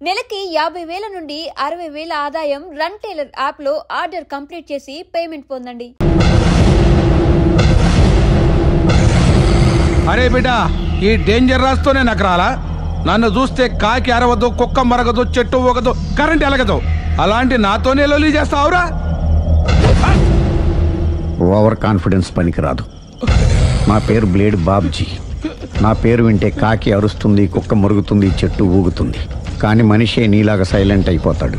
నెలకి 50,000 నుండి 60,000 ఆదాయం రన్ టైలర్ యాప్ లో ఆర్డర్ కంప్లీట్ చేసి పేమెంట్ పొందండి. అరే బిడ్డ, ఈ డేంజర్ రాస్తూనే నాకు రాలా? నన్ను చూస్తే కాకి అరవదు, కుక్క మరగదు, చెట్టు ఊగదు, కరెంట్ ఎలగదు. అలాంటి నాతోనే లొల్లి చేస్తావురా? ఓవర్ కాన్ఫిడెన్స్ పనికిరాదు. నా పేరు బ్లేడ్ బాబ్జీ. నా పేరు వింటే కాకి అరుస్తుంది, కుక్క మురుగుతుంది, చెట్టు ఊగుతుంది. కానీ మనిషే నీలాగా సైలెంట్ అయిపోతాడు.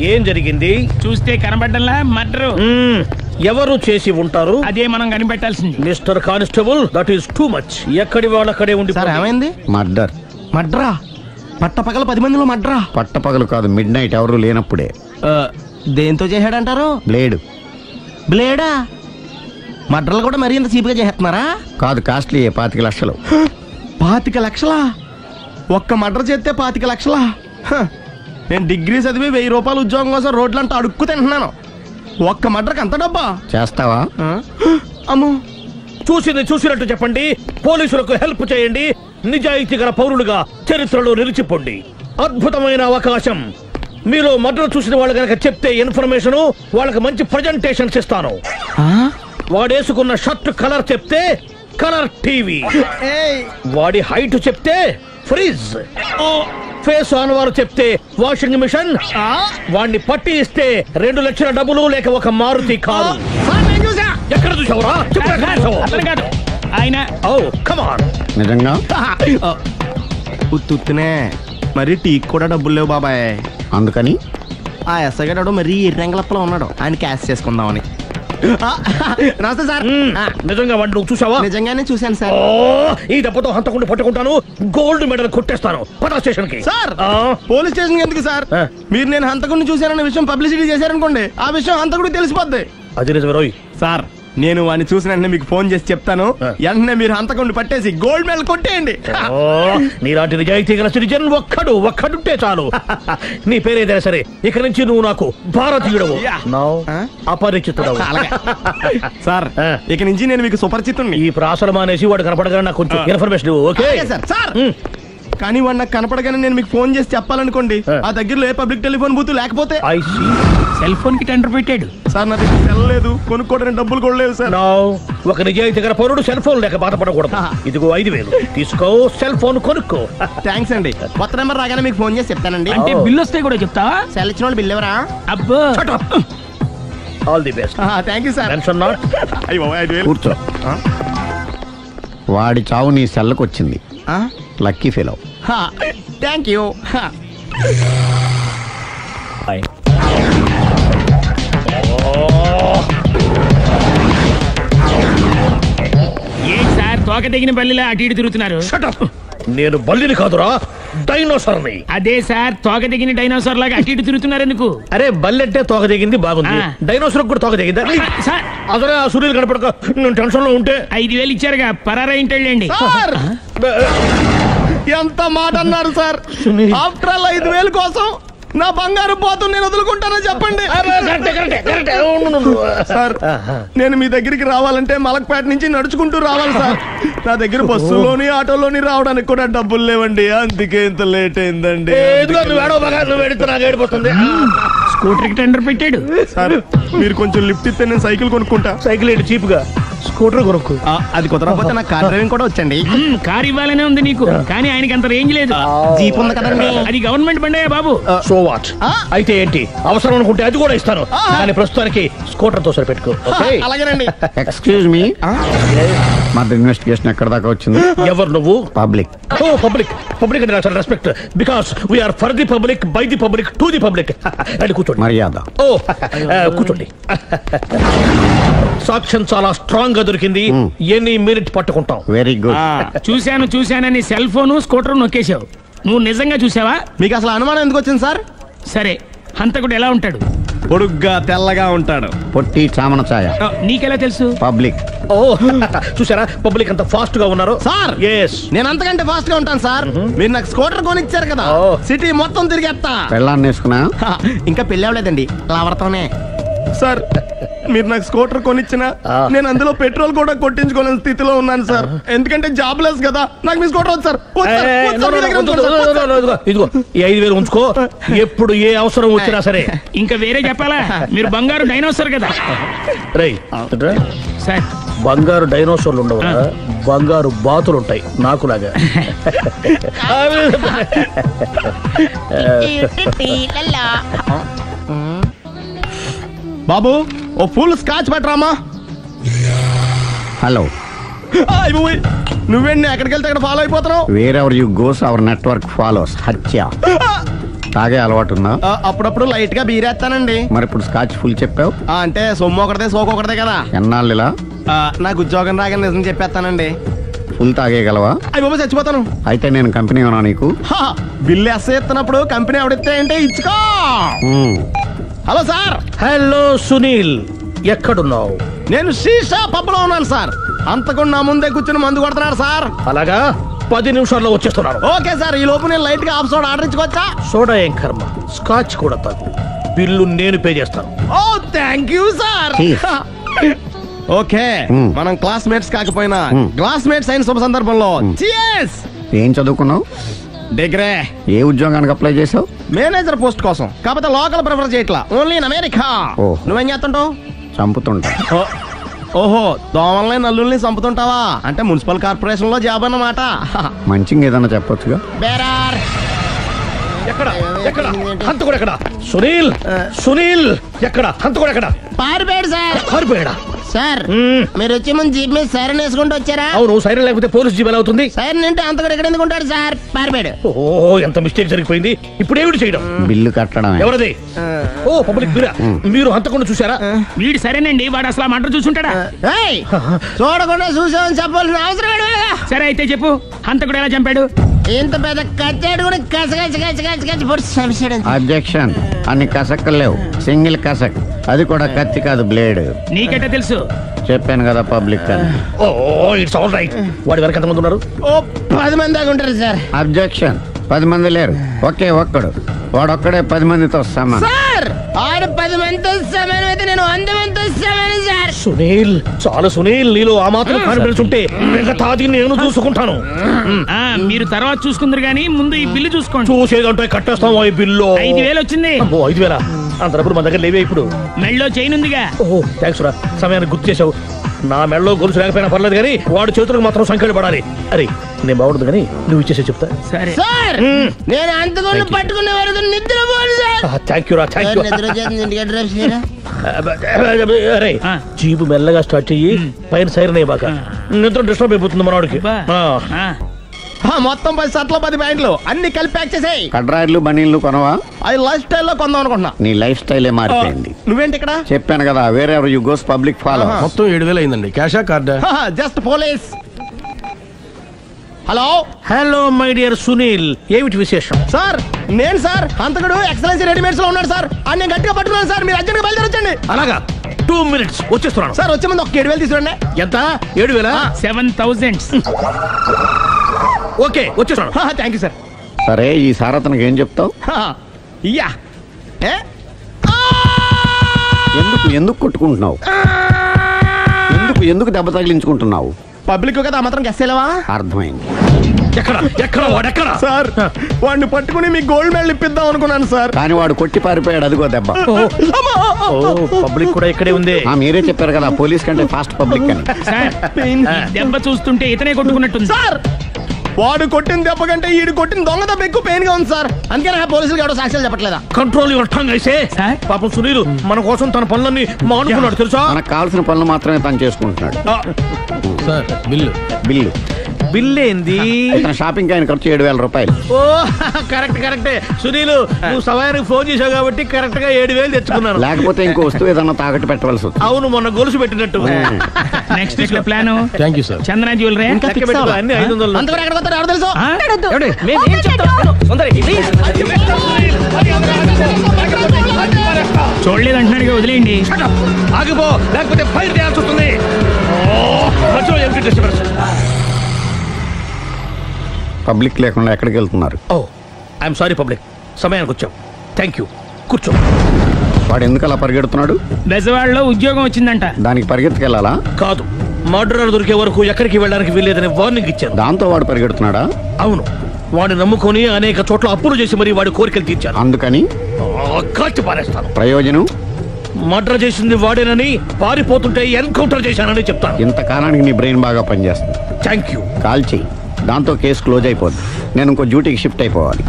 ఏం జరిగింది? చూస్తే కనబడ్డంలా మర్డరు. ఎవరు చేసి ఉంటారు? అదే మనం కనిపెట్టాల్సింది. Mister constable, that is too much. ఎక్కడి వాళ్ళక్కడే ఉండి. సార్ ఏమైంది? మర్డర్. మడ్రా? పట్టపగల 10 మందిలో మడ్రా? పట్టపగలు కాదు, మిడ్ నైట్ ఎవరు లేనప్పుడే. దేంతో చేశాడంటారు? బ్లేడ్. బ్లేడా? మడ్రలు కూడా మరీ ఇంత చీప్గా చేస్తున్నారా? కాదు, కాస్ట్లీ 25 లక్షలు. 25 లక్షలా? ఒక్క మడ్ర చేస్తే 25 లక్షలా? నేను డిగ్రీ చదివి 1000 రూపాయలు ఉద్యోగం కోసం రోడ్లంతా అడుక్కు తింటున్నాను. ఒక్క మడ్రకు అంత డబ్బా? చేస్తావా? అమ్మో, చూసింది చూసినట్టు చెప్పండి. పోలీసులకు హెల్ప్ చేయండి. నిజాయితీ గల పౌరులుగా చరిత్రలో నిలిచిపోండి. అద్భుతమైన అవకాశం. మీలో మర్డర్ చూసిన వాళ్ళు కనుక చెప్తే ఇన్ఫర్మేషన్, వాళ్ళకి మంచి ప్రజెంటేషన్స్ ఇస్తాను. వాడేసుకున్న షర్ట్ కలర్ చెప్తే కలర్ టీవీ, వాడి హైట్ చెప్తే ఫ్రిజ్, ఫేస్ ఆన్ వారు చెప్తే వాషింగ్ మిషన్, వాడిని పట్టి ఇస్తే 2 లక్షల డబ్బులు లేక ఒక మారుతి కారు. ఎక్కడ చూసావురా? కాదు ఆయన. Oh come on. నిజంగా? ఉత్తునే మరి టీకి కూడా డబ్బులు లేవు బాబాయ్. అందుకని ఆ ఎస్ఐ గారు మరీ ఎర్రంగలప్పలో ఉన్నాడు, ఆయన క్యాష్ చేసుకుందామని. నమస్తే సార్. నిజంగా వాడిని నువ్వు చూసావా? నిజంగానే చూశాను సార్. ఈ దెబ్బతో హంతకుండా పట్టుకుంటాను, గోల్డ్ మెడల్ కొట్టేస్తాను. పద స్టేషన్ కి. సార్, పోలీస్ స్టేషన్ ఎందుకు సార్? మీరు నేను హంతకుడిని చూశానన్న విషయం పబ్లిసిటీ చేశారనుకోండి, ఆ విషయం హంతకుడికి తెలిసిపోద్ది. అది నిజమే రోయ్. సార్, నేను వాడిని చూసిన వెంటనే మీకు ఫోన్ చేసి చెప్తాను. వెంటనే మీరు హంతకుడిని పట్టేసి గోల్డ్ మెడల్ కొట్టేయండి. నీలాంటి నిజాయితీ గల సిటిజన్ ఒక్కడుంటే చాలు. నీ పేరేదైనా సరే, ఇక నుంచి నువ్వు నాకు భారతీయుడవు, అపరిచితుడవు. సార్, ఇక నుంచి నేను మీకు సుపరిచితుడిని. ఈ ప్రాసలు మానేసి వాడు కనపడగా నాకు కొంచెం ఇన్ఫర్మేషన్. Okay sir. కానీ వాడు నాకు కనపడగానే నేను మీకు ఫోన్ చేసి చెప్పాలనుకోండి, ఆ దగ్గరలో ఏ పబ్లిక్ టెలిఫోన్ బూత్ లేకపోతే. సెల్ ఫోన్ కి టెండర్ పెట్టాడు సార్. నా దగ్గర సెల్ లేదు, కొనుక్కోవడానికి డబ్బులు కూడా లేవు సార్. ఒక నిజాయితీ గల పౌరుడు సెల్ ఫోన్ లేక బాధపడకూడదు. ఇదిగో 5,000 తీసుకో, సెల్ ఫోన్ కొనుక్కో. థ్యాంక్స్ అండి. కొత్త నెంబర్ రాగానే మీకు ఫోన్ చేసి చెప్తానండి. అంటే బిల్ వస్తే కూడా చెప్తావా? సెల్ ఇచ్చిన వాళ్ళు బిల్ ఎవరా? అబ్బో, all the best. Thank you sir. Tension not. కూర్చో. వాడి చావు నీ సెల్లకు వచ్చింది. Lucky fellow. Thank you. ఏం సార్ తోక తెగిన బల్లిలా అటు ఇటు తిరుగుతున్నారు? నేను బల్లిని కాదురా, డైనోసార్ని. అదే సార్, తోక తెగిన డైనోసార్ లాగా అటు ఇటు తిరుగుతున్నారు ఎందుకు? అరే, బల్లెట్టే తోక దిగింది బాగుంది, డైనోసార్ కూడా తోక దిగిందా? అదరే ఆ సూర్యులు కనపడక నేను టెన్షన్ లో ఉంటే 5,000 ఇచ్చారుగా, పరారా ఇంటండి. ఎంత మాట అన్నారు సార్? ఆఫ్టర్ ఆల్ 5,000 కోసం నా బంగారు పోతు నేను వదులుకుంటానో చెప్పండి సార్. నేను మీ దగ్గరికి రావాలంటే మలక్పేట నుంచి నడుచుకుంటూ రావాలి సార్. నా దగ్గర బస్సులోని ఆటోలోని రావడానికి కూడా డబ్బులు లేవండి, అందుకే ఇంత లేట్ అయిందండి. స్కూటర్ కి టెండర్ పెట్టాడు సార్. మీరు కొంచెం లిఫ్ట్ ఇస్తే నేను సైకిల్ కొనుక్కుంటా. సైకిల్ ఏంటి చీప్ గా, స్కూటర్ కొనుక్కు. అది కుదరకపోతే నాకు కార్ డ్రైవింగ్ కూడా వచ్చండి. కార్ ఇవ్వాలనే ఉంది నీకు, కానీ ఆయనకి అంత రేంజ్ లేదు. జీప్ ఉంది కదండి. అది గవర్నమెంట్ బండే బాబు. So what? అయితే ఏంటి, అవసరం అనుకుంటే అది కూడా ఇస్తాను, కానీ ప్రస్తుతానికి స్కూటర్ తో సరిపెట్టుకో. అలాగేనండి. ఎక్స్క్యూజ్ మీ, మర్డర్ ఇన్వెస్టిగేషన్ ఎక్కడ దాకా వచ్చింది? ఎవరు నువ్వు? పబ్లిక్. పబ్లిక్ పబ్లిక్ అంటే చాలా respect, because we are for the public, by the public, to the public. అది కూర్చోండి. మర్యాద. కూర్చోండి. సాక్ష్యం చాలా స్ట్రాంగ్ గా దొరికింది, ఎన్ని మినిట్ పట్టుకుంటాం. Very good. చూశానని సెల్ ఫోన్ స్కూటర్ నొక్కేశావు. నువ్వు నిజంగా చూసావా? మీకు అసలు అనుమానం ఎందుకు వచ్చింది సార్? సరే, హంతకుడు ఎలా ఉంటాడు? పొడుగ్గా తెల్లగా ఉంటాడు. పొట్టి చామన ఛాయ. నీకెలా తెలుసు? పబ్లిక్. ఓ చూసారా పబ్లిక్ అంత ఫాస్ట్ గా ఉన్నారు. సార్ ఎస్ నేను అంతకంటే ఫాస్ట్ గా ఉంటాను సార్. మీరు నాకు స్కూటర్ కొనిచ్చారు కదా, సిటీ మొత్తం తిరిగేస్తా. పెళ్ళాన్ని వేసుకున్నా ఇంకా పెళ్ళి అవ్వలేదండి, లావర్తోనే. సార్ మీరు నాకు స్కూటర్ కొనిచ్చిన నేను అందులో పెట్రోల్ కూడా కొట్టించుకోలేని స్థితిలో ఉన్నాను సార్. ఎందుకంటే జాబ్ లెస్ కదా, నాకు మీ స్కూటర్ వద్దు సార్. ఇదిగో ఈ 5,000 ఉంచుకో, ఎప్పుడు ఏ అవసరం వచ్చినా సరే. ఇంకా వేరే చెప్పాలా? మీరు బంగారు డైనోసార్ కదా. రై సార్ బంగారు డైనోసార్లు ఉండవు, బంగారు బాతులు ఉంటాయి నాకులాగా. బాబు ఓ ఫుల్ స్కాచ్ పెట్టరామా. హలో. నువ్వేండి ఎక్కడికి వెళ్తే అక్కడ ఫాలో అయిపోతున్నావు? Wherever you goes our network follows. హత్య. తాగే అలవాటు ఉందా? అప్పుడప్పుడు లైట్ గా బీరేస్తానండి. మరి ఇప్పుడు స్కాచ్ ఫుల్ చెప్పావు అంటే సొమ్ము ఒకటిదే సోకు ఒకటిదే కదా. ఎన్నాళ్ళు ఇలా? నాకు ఉద్యోగం రాగానే నిజం చెప్పేస్తానండి. ఫుల్ తాగేయగలవా? అయ్యి బాబు చచ్చిపోతాను. అయితే నేను కంపెనీ ఉన్నా నీకు? బిల్లు ఎత్తనప్పుడు కంపెనీ ఎవడితే అంటే ఇచ్చుకో. Hello sir. హలో సునీల్, ఎక్కడున్నావు? నేను శీషా పబ్లో ఉన్నాను సార్. అంతకుండా నా ముందే కూర్చుని మందు కొడుతున్నాడు సార్. అలాగా 10 నిమిషాల్లో వచ్చేస్తున్నాను. Okay sir. ఈ లోపు నేను లైట్ గా హాఫ్ సోడా ఆర్డర్ ఇచ్చుకోవచ్చా? సోడా ఏం కర్మ, స్కాచ్ కూడా తాగు. బిల్లు నేను పే చేస్తాను. ఓ థ్యాంక్ యూ సార్. ఓకే మనం క్లాస్మేట్స్ కాకపోయినా క్లాస్మేట్స్ అయిన శుభ సందర్భంలో చియర్స్. ఏం చదువుకున్నావు? డిగ్రీ. ఏ ఉద్యోగానికి అప్లై చేసావు? మేనేజర్ పోస్ట్ కోసం. కాకపోతే లోకల్ ప్రిఫర్ చేయట్లా, ఓన్లీ ఇన్ అమెరికా. నువ్వేం చేస్తుంటావు? చంపుతుంటా. ఓహో, దోమల్ని నల్లుల్ని చంపుతుంటావా? అంటే మున్సిపల్ కార్పొరేషన్ లో జాబ్ అన్నమాట. మంచిగా ఏదన్నా చెప్పొచ్చుగా. బేరార్. ఎక్కడ ఎక్కడ హంతకుడు ఎక్కడ? సునీల్ సునీల్ ఎక్కడ హంతకుడు ఎక్కడ? పారిపోయాడు సార్. పారిపోయాడా? సార్ మీరు వచ్చే ముందు జీప్ మీద సైరన్ వేసుకుంటూ వచ్చారా? అవును, సైరన్ లేకపోతే పోలీస్ జీప్ ఎలా అవుతుంది? సైరన్ అంటే అంతకుడు ఎక్కడ ఎందుకు ఉంటాడు సార్? పారిపోయాడు. ఓ ఎంత మిస్టేక్ జరిగిపోయింది. ఇప్పుడు ఏమిటి చేయడం? బిల్లు కట్టడం. ఎవరది? ఓ పబ్లిక్ బిరా. మీరు హంతకుండా చూసారా? వీడు సరేనండి, వాడు అసలు మంట చూసుంటాడా? చూడకుండా చూసామని చెప్పాల్సిన అవసరం లేదు. సరే అయితే చెప్పు, హంతకుడు ఎలా చంపాడు? ఇంత పెద్ద కచ్చాడు కూడా అబ్జెక్షన్. అన్ని కసక్కలు లేవు, సింగిల్ కసక్. అది కూడా కత్తి కాదు, బ్లేడ్. నీకెట్టా తెలుసు? చెప్పాను కదా పబ్లిక్ అని. Oh it's all right. వాడి వరకు ఎంతమంది ఉన్నారు? ఓ 10 మంది దాకా ఉంటారు సార్. అబ్జెక్షన్. 10 మంది లేరు, ఒకే ఒక్కడు. వాడొక్కడే 10 మందితో సమానం. సార్ ఆడు 10 మందితో సమానం అయితే నేను 100 మందితో సమానం సార్. సునీల్, చాలా సునీల్, నీలో ఆ మాత్రం కాన్ఫిడెన్స్ ఉంటే మిగతాది నేను చూసుకుంటాను. మీరు తర్వాత చూసుకుందరు గానీ ముందు ఈ బిల్లు చూసుకోండి. చూసేదంటే కట్టేస్తాం. ఈ బిల్లు 5,000 వచ్చింది. 5,000 అంత డబ్బులు మన దగ్గర లేవే ఇప్పుడు. మెళ్ళో చైన్ ఉందిగా. ఓహో థ్యాంక్స్ రా, సమయానికి గుర్తు చేసావు. నా మెడలో గొలుసు లేకపోయినా పర్లేదు కానీ వాడి చేతులకు మాత్రం సంఖ్యలు పడాలి. అరే నేను బాగుండదు కానీ నువ్వు ఇచ్చేసే చెప్తా. సరే సార్ నేను అంతకుండా పట్టుకునే వరకు నిద్రపోను సార్. థ్యాంక్ యూ రా, థ్యాంక్ యూ. అరే జీబు మెల్లగా స్టార్ట్ చెయ్యి, పైన సైరన్ అయ్యి బాగా నిద్ర డిస్టర్బ్ అయిపోతుంది మనవాడికి. మొత్తం 10 షర్ట్లు 10 ప్యాంట్లు అన్ని కలిపి ప్యాక్ చేసేయ్. కడ్రాయిలు బనీళ్లు కొనవా? అవి లైఫ్ స్టైల్ లో కొందాం అనుకుంటున్నా. నీ లైఫ్ స్టైలే మారిపోయింది. నువ్వేంటి ఇక్కడ? చెప్పాను కదా, వేరే ఎవరు యు గోస్ పబ్లిక్ ఫాలో. మొత్తం 7,000 అయిందండి. క్యాషా కార్డా? Just police. Hello hello my dear Sunil, ఏమిటి విశేషం? సార్ నేను సార్ హంతకుడు ఎక్సలెన్సీ రెడీమేడ్స్ లో ఉన్నాడు సార్. అని నేను గట్టిగా పట్టుకున్నాను సార్. మీరు అర్జెంట్ గా బయలుదేరొచ్చండి. అలాగా 2 minutes వచ్చేస్తున్నాను సార్. వచ్చే ముందు ఒక 7,000 తీసుకురండి. ఎంత? 7,000? 7,000. ఓకే వచ్చేస్తున్నాను. Thank you sir. సరే ఈ సారతనకి ఏం చెప్తావు? ఇయ్యా ఎందుకు ఎందుకు కొట్టుకుంటున్నావు? ఎందుకు దెబ్బ తగిలించుకుంటున్నావు? పబ్లిక్ కదా మాత్రం గెస్సేలేవా? అర్థమైంది. ఎక్కడ ఎక్కడ వాడెక్కడ? సార్ వాడిని పట్టుకుని మీ గోల్డ్ మెడల్ ఇప్పిద్దాం అనుకున్నాను సార్. కానీ వాడు కొట్టి పారిపోయాడు. అదిగో దెబ్బ. పబ్లిక్ కూడా ఇక్కడే ఉంది. మీరే చెప్పారు కదా పోలీస్ కంటే ఫాస్ట్ పబ్లిక్ అని. సార్ దెబ్బ చూస్తుంటే ఇతనే కొట్టుకున్నట్టుంది సార్. వాడు కొట్టిన దెబ్బ కంటే ఈడు కొట్టిన దొంగ దెబ్బ ఎక్కువ పెయిన్ గా ఉంది సార్. అందుకని పోలీసులు ఎవడో సాక్ష్యాలు చెప్పట్లేదా? కంట్రోల్ యువర్ టంగ్ ఐసే. పాపం సునీల్ మన కోసం తన పనులన్నీ మానుకున్నాడు తెలుసా? మనకు కావాల్సిన పనులు మాత్రమే తను చేసుకుంటున్నాడు. Sir bill. బిల్ ఏంది? షాపింగ్ ఆయన ఖర్చు 7,000 రూపాయలు. ఓ కరెక్టే సునీలు, నువ్వు సమయానికి ఫోన్ చేసావు కాబట్టి కరెక్ట్ గా 7,000 తెచ్చుకున్నాను. లేకపోతే ఇంకో వస్తువు ఏదన్నా తాకట్టు పెట్టవలసి వస్తుంది. అవును, మొన్న గొలుసు పెట్టినట్టు. నెక్స్ట్ వీక్ లో plan thank you sir. Chandana jewellery లెక్క పెట్టుకో, అన్ని 500. అంతవరకు ఎక్కడ పోతారో ఎవరు తెలుసు? చూడలేదు అంటున్నాడు, వదిలేయండి. ఆగిపో, లేకపోతే ఫైర్ చేయాల్సి వస్తుంది. పబ్లిక్ లేకుండా ఎక్కడికి వెళ్తున్నారు? ఓ ఐఎమ్ సారీ పబ్లిక్, సమయానికి వచ్చాం. థ్యాంక్ యూ, కూర్చో. వాడు ఎందుకు అలా పరిగెడుతున్నాడు? బెజవాడలో ఉద్యోగం వచ్చిందంట. దానికి పరిగెత్తుకెళ్ళాలా? కాదు, మర్డరర్ దొరికే వరకు ఎక్కడికి వెళ్ళడానికి వీల్లేదని వార్నింగ్ ఇచ్చాను. దాంతో వాడు పరిగెడుతున్నాడా? అవును, వాడిని నమ్ముకొని అనేక చోట్ల అప్పులు చేసి మరి వాడి కోరికలు తీర్చాను. అందుకని కాల్చి పారేస్తాను. ప్రయోజనం? మర్డర్ చేసింది వాడేనని, పారిపోతుంటే ఎన్కౌంటర్ చేశానని చెప్తాను. ఇంతకాలానికి నీ బ్రెయిన్ బాగా పనిచేస్తుంది. Thank you. కాల్ చెయ్యి, దాంతో కేసు క్లోజ్ అయిపోద్ది. నేను ఇంకో డ్యూటీకి షిఫ్ట్ అయిపోవాలి.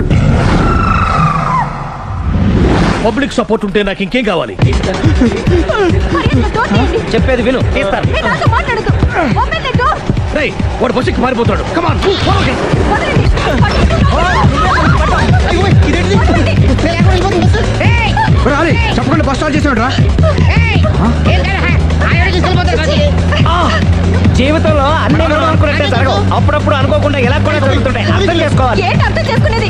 పబ్లిక్ సపోర్ట్ ఉంటే నాకు ఇంకేం కావాలి? చెప్పేది విను. రేయ్, వాడు బస్సుకి పారిపోతాడు. కమాన్ చెప్పకుండా బస్ స్టార్ట్ చేసాడు రా. జీవితంలో అన్ని మనం అనుకున్నట్టే జరగవు. అప్పుడప్పుడు అనుకోకుండా ఎలా కూడా జరుగుతుంటాయి. అర్థం చేసుకోవాలి.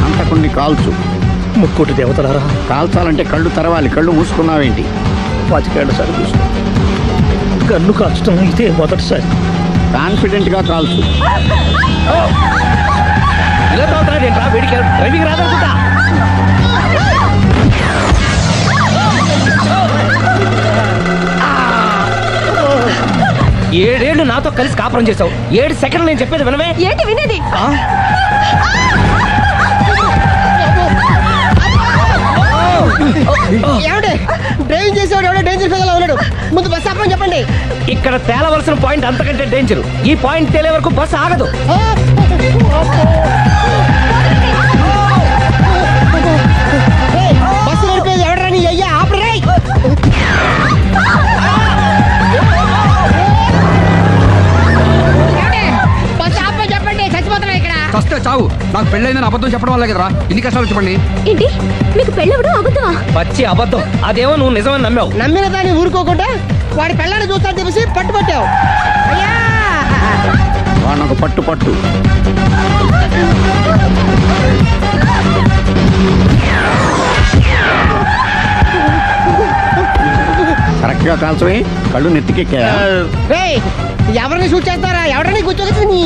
అంతకుని కాల్చు. ముక్కోటి దేవతలారా, కాల్చాలంటే కళ్ళు తెరవాలి. కళ్ళు మూసుకున్నావేంటి? 25 సార్లు చూసుకో. గన్ను కాల్చడం ఇదే మొదటిసారి. కాన్ఫిడెంట్ గా కాల్చు. ఇలా తాగుతున్నాడేంట్రా? వీడికి డ్రైవింగ్ రాదనుకుంటా. 7 ఏళ్ళు నాతో కలిసి కాపురం చేసావు. 7 సెకండ్లు నేను చెప్పేది వినవే. ఏంటి వినేది? డ్రైవింగ్ చేసేవాడు ఎవడో డేంజర్ ఫీల్ ఉన్నాడు. ముందు బస్ ఆపమని చెప్పండి. ఇక్కడ తేలవలసిన పాయింట్ అంతకంటే డేంజర్. ఈ పాయింట్ తేలే వరకు బస్ ఆగదు. బస్సు నడిపేది ఎవడరా నీ అయ్యా? ఆపరే. బస్ ఆపమని చెప్పండి, చచ్చిపోతున్నా ఇక్కడ. ఫస్ట్ చావు. నాకు పెళ్ళైందని అబద్ధం చెప్పడం వల్ల కదరా ఇన్ని కష్టాలు చెప్పండి. ఏంటి మీకు పెళ్ళవడం అబద్ధమా? పచ్చి అబద్ధం. అదేమో నువ్వు నిజమని నమ్మావు. నమ్మిన దాన్ని ఊరుకోకుండా వాడి పిల్లని చూస్తాను తెలిసి పట్టుబట్టావు. అయ్యా వాడిని ఒక పట్టు పట్టు. కరెక్ట్ గా కాల్చవే. కళ్ళు నెత్తికెక్కా. ఎవరిని షూట్ చేస్తారా? ఎవరిని కూర్చోగచ్చు నీ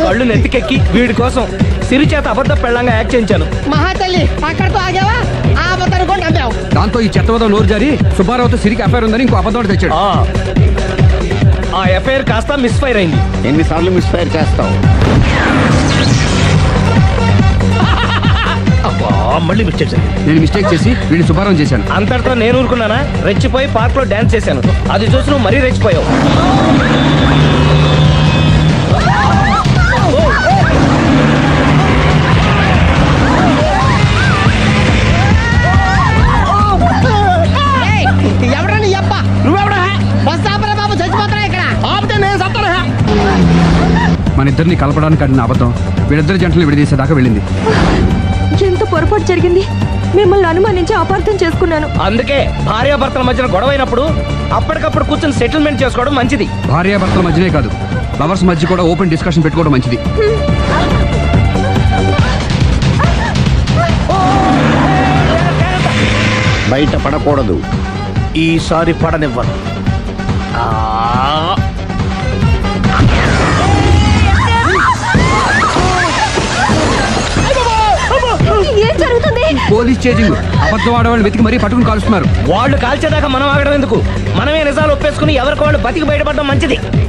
కళ్ళు నెత్తికెక్కి వీడి కోసం సిరి చేత అబద్ధ పెళ్ళంగా యాక్ట్ చేయించాను. మహాతల్లి అక్కడితో ఆగావా? ఆ అబద్ధాన్ని కూడా నమ్మావు. దాంతో ఈ చెత్తవద నోరు జారి సుబ్బారావుతో సిరికి అఫైర్ ఉందని ఇంకో అబద్ధం తెచ్చాడు. ఆ ఎఫ్ఐఆర్ కాస్త మిస్ఫైర్ అయింది. ఎన్నిసార్లు మిస్ఫైర్ చేస్తావు? మళ్ళీ మిస్టేక్. నేను మిస్టేక్ చేసి వీడిని సుబ్బారావు చేశాను. అంతటితో నేను ఊరుకున్నానా? రెచ్చిపోయి పార్క్ లో డాన్స్ చేశాను. అది చూసి నువ్వు మరీ రెచ్చిపోయావు. ఎవరా నీ అబ్బా? నువ్వెవడా? బస్ ఆపరా బాబు, చచ్చిపోతారా ఇక్కడ. ఆపితే నేను సత్తారా? మన ఇద్దరిని కలపడానికి అడిగిన అబద్ధం వీళ్ళిద్దరి జంటలు విడదీసేదాకా వెళ్ళింది. ఎంత పొరపాటు జరిగింది. మిమ్మల్ని అనుమానించి అపార్థం చేసుకున్నాను. అందుకే భార్యాభర్తల మధ్యన గొడవైనప్పుడు అప్పటికప్పుడు కూర్చొని సెటిల్మెంట్ చేసుకోవడం మంచిది. భార్యాభర్తల మధ్యనే కాదు, లవర్స్ మధ్య కూడా ఓపెన్ డిస్కషన్ పెట్టుకోవడం మంచిది. బయట పడకూడదు. ఈసారి పడనివ్వను. ఏం జరుగుతుంది? Police chasing. అబద్ధం ఆడవాళ్ళు వెతికి మరీ పట్టుకుని కాలుస్తున్నారు. వాళ్ళు కాల్చేదాకా మనం ఆగడం ఎందుకు? మనమే నిజాలు ఒప్పేసుకుని ఎవరికి వాళ్ళు బతికి బయటపడడం మంచిది.